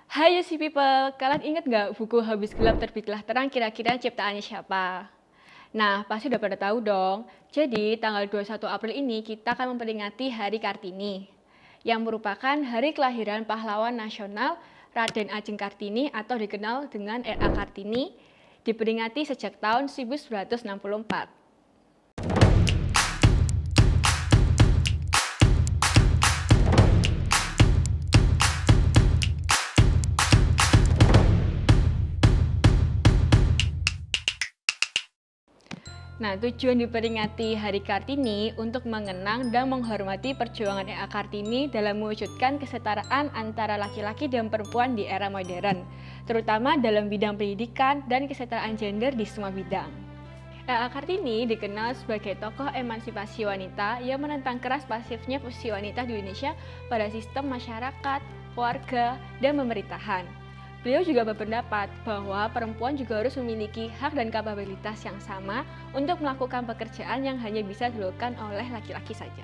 Hai UC People, kalian inget nggak buku Habis Gelap Terbitlah Terang kira-kira ciptaannya siapa? Nah, pasti udah pada tahu dong. Jadi, tanggal 21 April ini kita akan memperingati Hari Kartini, yang merupakan hari kelahiran pahlawan nasional Raden Ajeng Kartini atau dikenal dengan R.A. Kartini, diperingati sejak tahun 1964. Nah, tujuan diperingati Hari Kartini untuk mengenang dan menghormati perjuangan R.A. Kartini dalam mewujudkan kesetaraan antara laki-laki dan perempuan di era modern, terutama dalam bidang pendidikan dan kesetaraan gender di semua bidang. R.A. Kartini dikenal sebagai tokoh emansipasi wanita yang menentang keras pasifnya posisi wanita di Indonesia pada sistem masyarakat, keluarga, dan pemerintahan. Beliau juga berpendapat bahwa perempuan juga harus memiliki hak dan kapabilitas yang sama untuk melakukan pekerjaan yang hanya bisa dilakukan oleh laki-laki saja.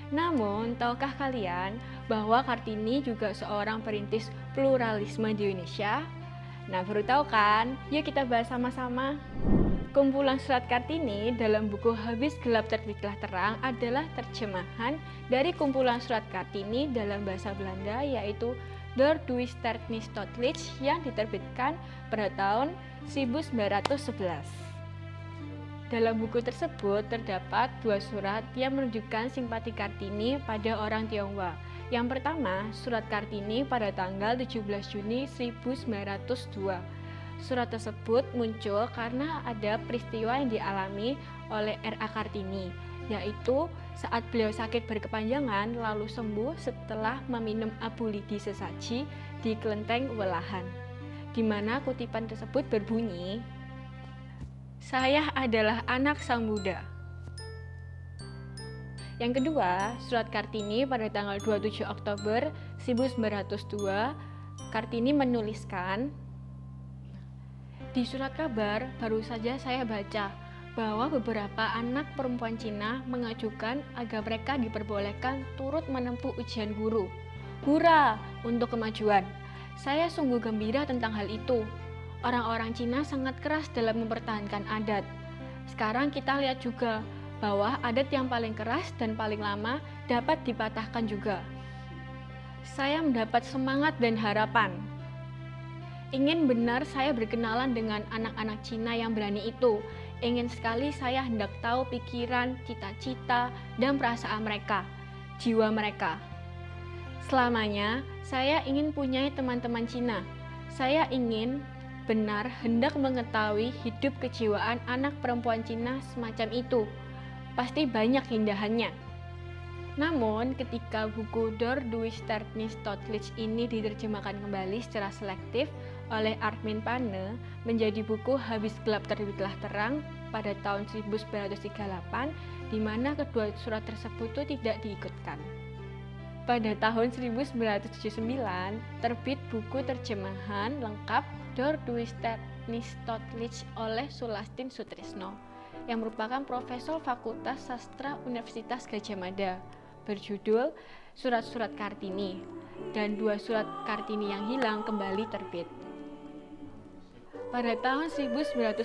Namun, tahukah kalian bahwa Kartini juga seorang perintis pluralisme di Indonesia? Nah, baru tahu kan? Yuk kita bahas sama-sama. Kumpulan surat Kartini dalam buku Habis Gelap Terbitlah Terang adalah terjemahan dari kumpulan surat Kartini dalam bahasa Belanda yaitu Door Duisterknistotlich yang diterbitkan pada tahun 1911. Dalam buku tersebut terdapat dua surat yang menunjukkan simpati Kartini pada orang Tionghoa. Yang pertama, surat Kartini pada tanggal 17 Juni 1902. Surat tersebut muncul karena ada peristiwa yang dialami oleh R.A. Kartini, yaitu saat beliau sakit berkepanjangan lalu sembuh setelah meminum abu lidi sesaji di kelenteng Welahan, di mana kutipan tersebut berbunyi, "Saya adalah anak sang Buddha." Yang kedua, surat Kartini pada tanggal 27 Oktober 1902, Kartini menuliskan, "Di surat kabar baru saja saya baca bahwa beberapa anak perempuan Cina mengajukan agar mereka diperbolehkan turut menempuh ujian guru. Hura untuk kemajuan. Saya sungguh gembira tentang hal itu. Orang-orang Cina sangat keras dalam mempertahankan adat. Sekarang kita lihat juga bahwa adat yang paling keras dan paling lama dapat dipatahkan juga. Saya mendapat semangat dan harapan. Ingin benar saya berkenalan dengan anak-anak Cina yang berani itu. Ingin sekali saya hendak tahu pikiran, cita-cita, dan perasaan mereka, jiwa mereka. Selamanya, saya ingin punya teman-teman Cina. Saya ingin benar hendak mengetahui hidup kejiwaan anak perempuan Cina semacam itu. Pasti banyak keindahannya." Namun, ketika buku Door Duisterknistotlich ini diterjemahkan kembali secara selektif oleh Armin Panne menjadi buku Habis Gelap Terbitlah Terang pada tahun 1938, di mana kedua surat tersebut itu tidak diikutkan. Pada tahun 1979, terbit buku terjemahan lengkap Door Duisterknistotlich oleh Sulastin Sutrisno, yang merupakan Profesor Fakultas Sastra Universitas Gadjah Mada, berjudul Surat-Surat Kartini, dan dua surat Kartini yang hilang kembali terbit. Pada tahun 1987,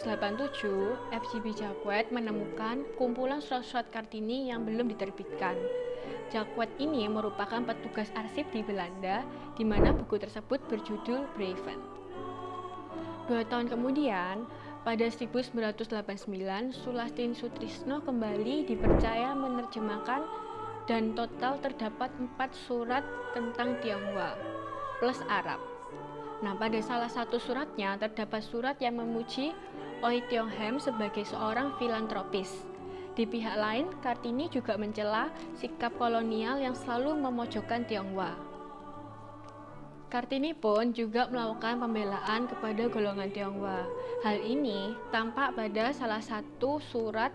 FJB Jacquet menemukan kumpulan surat-surat Kartini yang belum diterbitkan. Jacquet ini merupakan petugas arsip di Belanda, di mana buku tersebut berjudul Breven. 2 tahun kemudian, pada 1989, Sulastin Sutrisno kembali dipercaya menerjemahkan dan total terdapat 4 surat tentang Tionghoa plus Arab. Nah, pada salah satu suratnya terdapat surat yang memuji Oei Tiong Hem sebagai seorang filantropis. Di pihak lain, Kartini juga mencela sikap kolonial yang selalu memojokkan Tionghoa. Kartini pun juga melakukan pembelaan kepada golongan Tionghoa. Hal ini tampak pada salah satu surat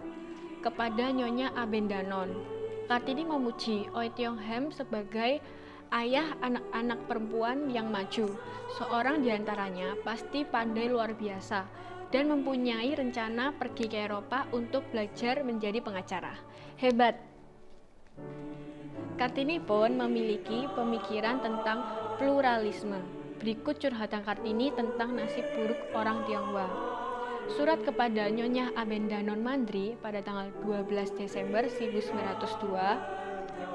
kepada Nyonya Abendanon. Kartini memuji Oei Tiong Hem sebagai ayah anak-anak perempuan yang maju. Seorang diantaranya pasti pandai luar biasa dan mempunyai rencana pergi ke Eropa untuk belajar menjadi pengacara. Hebat! Kartini pun memiliki pemikiran tentang pluralisme. Berikut curhatan Kartini tentang nasib buruk orang Tionghoa. Surat kepada Nyonya Abendanon Mandri pada tanggal 12 Desember 1902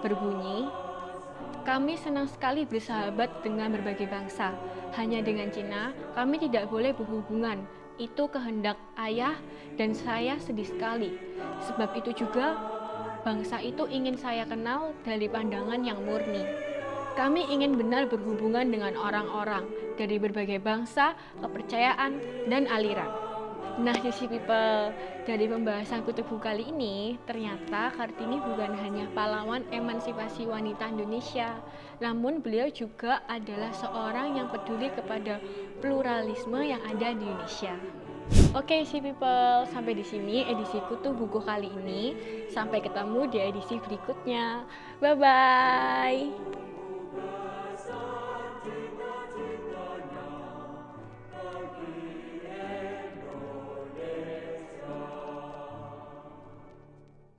berbunyi, "Kami senang sekali bersahabat dengan berbagai bangsa. Hanya dengan Cina, kami tidak boleh berhubungan. Itu kehendak ayah dan saya sedih sekali. Sebab itu juga, bangsa itu ingin saya kenal dari pandangan yang murni. Kami ingin benar berhubungan dengan orang-orang dari berbagai bangsa, kepercayaan, dan aliran." Nah, Sissy People, dari pembahasan kutu buku kali ini, ternyata Kartini bukan hanya pahlawan emansipasi wanita Indonesia, namun beliau juga adalah seorang yang peduli kepada pluralisme yang ada di Indonesia. Oke, Sissy People, sampai di sini edisi kutu buku kali ini. Sampai ketemu di edisi berikutnya. Bye-bye!